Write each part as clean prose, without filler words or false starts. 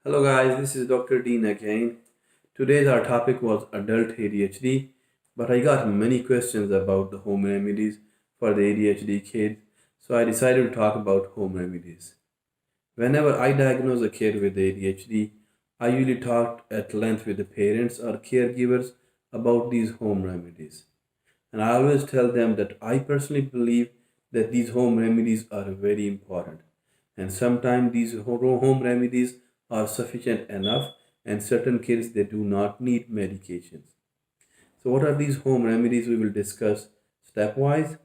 Hello guys, this is Dr. Dean again. Today's our topic was adult ADHD, but I got many questions about the home remedies for the ADHD kids, so I decided to talk about home remedies. Whenever I diagnose a kid with ADHD, I usually talk at length with the parents or caregivers about these home remedies. And I always tell them that I personally believe that these home remedies are very important. And sometimes these home remedies are sufficient enough, and certain kids they do not need medications. So, what are these home remedies? We will discuss stepwise.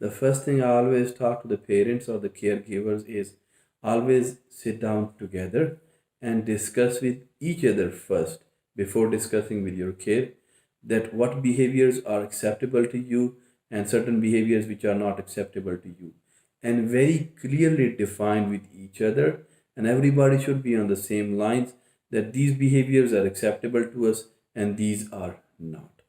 The first thing I always talk to the parents or the caregivers is always sit down together and discuss with each other first before discussing with your kid that what behaviors are acceptable to you and certain behaviors which are not acceptable to you, and very clearly define with each other, and everybody should be on the same lines that these behaviors are acceptable to us and these are not.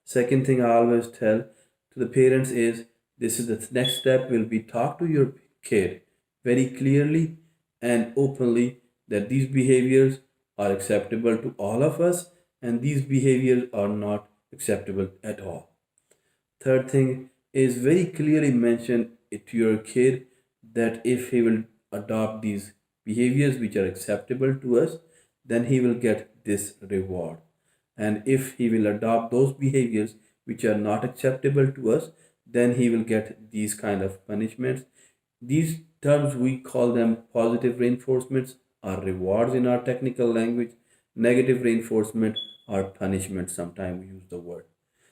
Second thing I always tell to the parents is this is the next step will be talk to your kid very clearly and openly that these behaviors are acceptable to all of us and these behaviors are not acceptable at all. Third thing is very clearly mention it to your kid that if he will adopt these behaviors which are acceptable to us, then he will get this reward. And if he will adopt those behaviors which are not acceptable to us, then he will get these kind of punishments. These terms we call them positive reinforcements or rewards in our technical language. Negative reinforcement or punishment. Sometimes we use the word.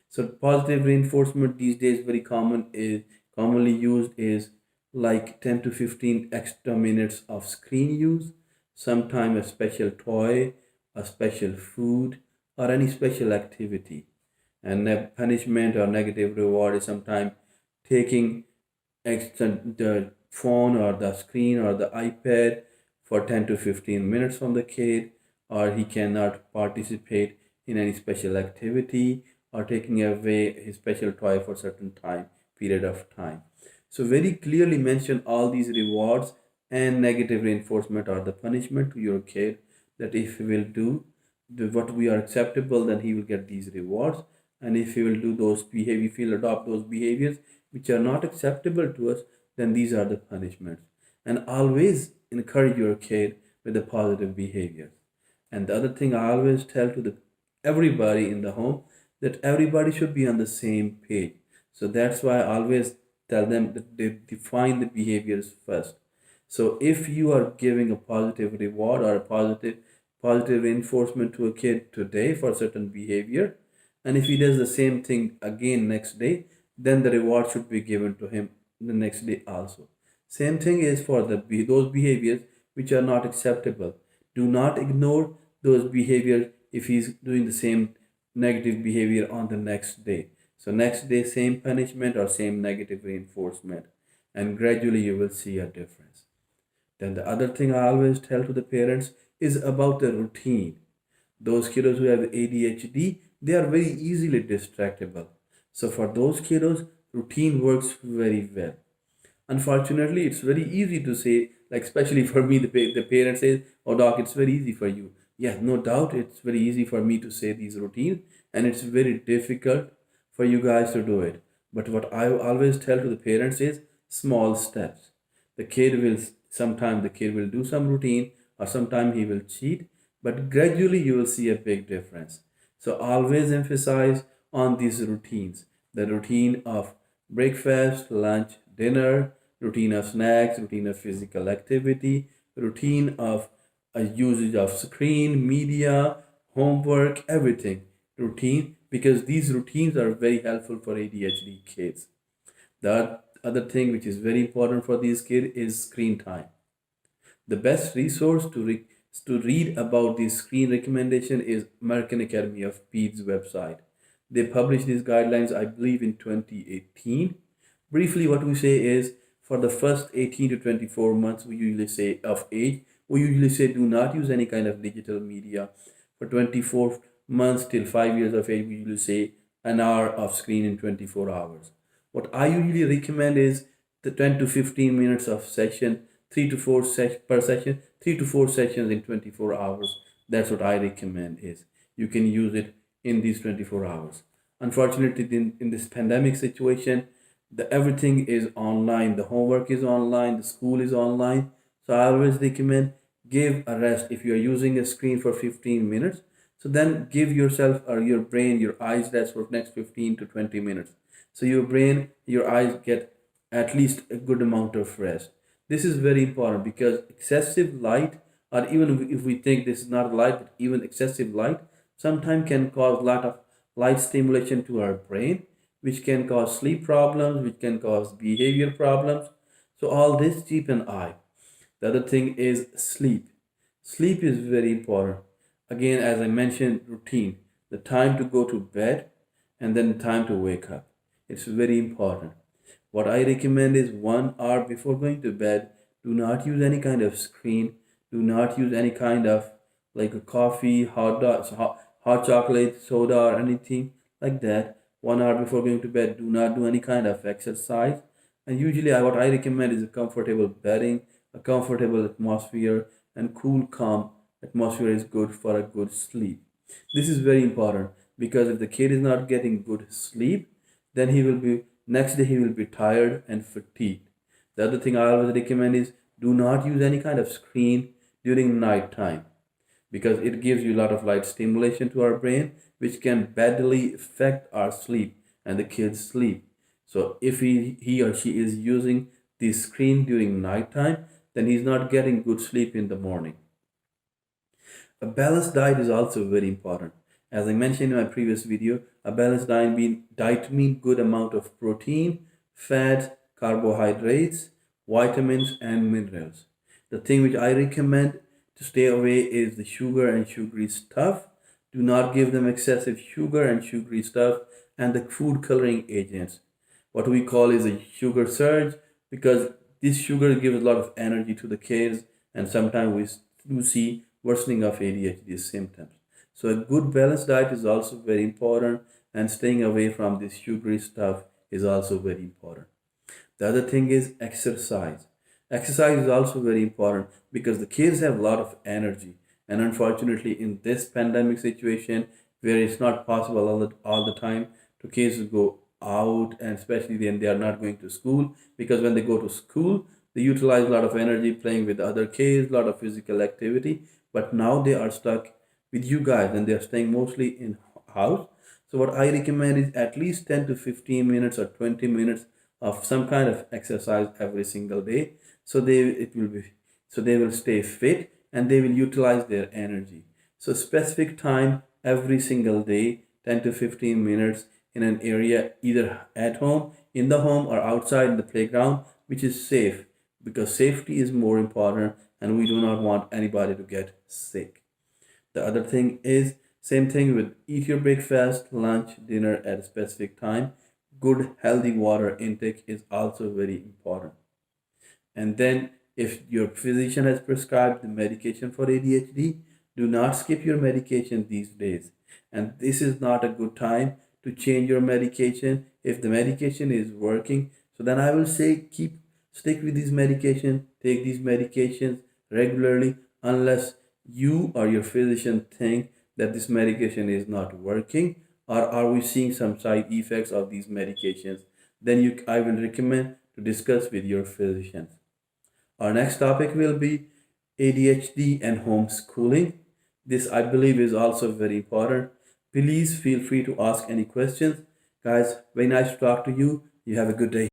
So positive reinforcement these days very common is commonly used is like 10 to 15 extra minutes of screen use, sometime a special toy, a special food, or any special activity. And punishment or negative reward is sometimes taking extra the phone or the screen or the iPad for 10 to 15 minutes from the kid, or he cannot participate in any special activity, or taking away his special toy for certain time period of time. So very clearly mention all these rewards and negative reinforcement or the punishment to your kid that if he will do what we are acceptable, then he will get these rewards. And if he will do those behavior, if he'll adopt those behaviors which are not acceptable to us, then these are the punishments. And always encourage your kid with the positive behaviors. And the other thing I always tell to the everybody in the home that everybody should be on the same page. So that's why I always tell them that they define the behaviors first. So if you are giving a positive reward or a positive reinforcement to a kid today for certain behavior, and if he does the same thing again next day, then the reward should be given to him the next day also. Same thing is for those behaviors which are not acceptable. Do not ignore those behaviors if he's doing the same negative behavior on the next day. So next day same punishment or same negative reinforcement, and gradually you will see a difference. Then the other thing I always tell to the parents is about the routine. Those kiddos who have ADHD, they are very easily distractible. So for those kiddos, routine works very well. Unfortunately, it's very easy to say, like especially for me, the parent says, "Oh, doc, it's very easy for you." Yeah, no doubt, it's very easy for me to say these routines, and it's very difficult for you guys to do it. But what I always tell to the parents is small steps. The kid will sometime the kid will do some routine, or sometime he will cheat, but gradually you will see a big difference. So always emphasize on these routines. The routine of breakfast, lunch, dinner, routine of snacks, routine of physical activity, routine of a usage of screen, media, homework, everything. Routine because these routines are very helpful for ADHD kids. The other thing which is very important for these kids is screen time. The best resource to read about this screen recommendation is American Academy of Peds website. They published these guidelines, I believe, in 2018. Briefly, what we say is for the first 18 to 24 months, we usually say of age, we usually say do not use any kind of digital media. For 24 months till 5 years of age, we usually say an hour of screen in 24 hours. What I usually recommend is the 10 to 15 minutes of session, 3 to 4 per session, 3 to 4 sessions in 24 hours. That's what I recommend is you can use it in these 24 hours. Unfortunately, in this pandemic situation, everything is online. The homework is online. The school is online. So I always recommend give a rest. If you are using a screen for 15 minutes, so then give yourself or your brain, your eyes rest for next 15 to 20 minutes. So your brain, your eyes get at least a good amount of rest. This is very important because excessive light, or even if we think this is not light, but even excessive light, sometimes can cause a lot of light stimulation to our brain, which can cause sleep problems, which can cause behavior problems. So all this keep an eye. The other thing is sleep. Sleep is very important. Again, as I mentioned, routine, the time to go to bed and then the time to wake up. It's very important. What I recommend is 1 hour before going to bed, do not use any kind of screen, do not use any kind of like a coffee, hot dogs, hot chocolate, soda, or anything like that. 1 hour before going to bed, do not do any kind of exercise. And usually, what I recommend is a comfortable bedding, a comfortable atmosphere, and cool, calm atmosphere is good for a good sleep. This is very important because if the kid is not getting good sleep, then he will be next day he will be tired and fatigued. The other thing I always recommend is do not use any kind of screen during night time because it gives you a lot of light stimulation to our brain, which can badly affect our sleep and the kid's sleep. So if he or she is using the screen during nighttime, then he's not getting good sleep in the morning. A balanced diet is also very important. As I mentioned in my previous video, a balanced diet means good amount of protein, fat, carbohydrates, vitamins, and minerals. The thing which I recommend to stay away is the sugar and sugary stuff. Do not give them excessive sugar and sugary stuff and the food coloring agents. What we call is a sugar surge because this sugar gives a lot of energy to the kids and sometimes we do see worsening of ADHD symptoms. So a good balanced diet is also very important and staying away from this sugary stuff is also very important. The other thing is exercise. Exercise is also very important because the kids have a lot of energy. And unfortunately, in this pandemic situation, where it's not possible all the time to kids to go out, and especially when they are not going to school, because when they go to school, they utilize a lot of energy playing with other kids, a lot of physical activity. But now they are stuck with you guys and they are staying mostly in house. So what I recommend is at least 10 to 15 minutes or 20 minutes of some kind of exercise every single day. So they will stay fit and they will utilize their energy. So specific time every single day, 10 to 15 minutes in an area either at home, in the home or outside in the playground, which is safe because safety is more important and we do not want anybody to get sick. The other thing is same thing with eat your breakfast, lunch, dinner at a specific time. Good healthy water intake is also very important. And then if your physician has prescribed the medication for ADHD, do not skip your medication these days. And this is not a good time to change your medication. If the medication is working, so then I will say stick with this medication, take these medications regularly unless you or your physician think that this medication is not working or are we seeing some side effects of these medications, then I will recommend to discuss with your physician. Our next topic will be ADHD and homeschooling. This I believe is also very important. Please feel free to ask any questions. Guys, very nice to talk to you. You have a good day.